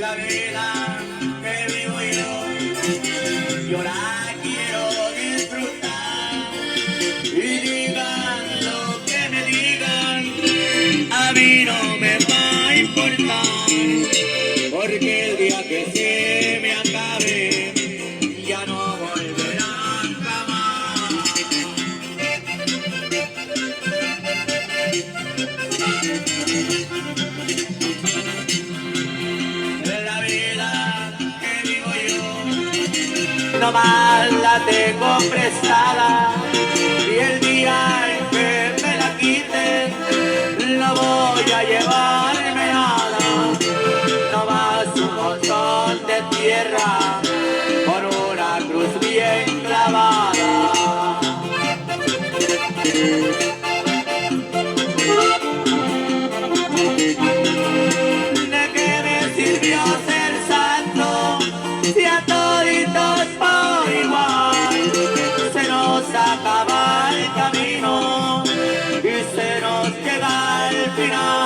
La vida que vivo yo la quiero disfrutar. Y digan lo que me digan, a mí no me va a importar, porque el día que se me acabe, ya no volverá jamás. La vida que vivo yo, nomás la tengo prestada, y el día en que me la quiten, no voy a llevarme nada, nomás un montón de tierra con una cruz bien clavada. ¿De qué me sirvió ser santo si a toditos por igual se nos acaba el camino y se nos llega al final?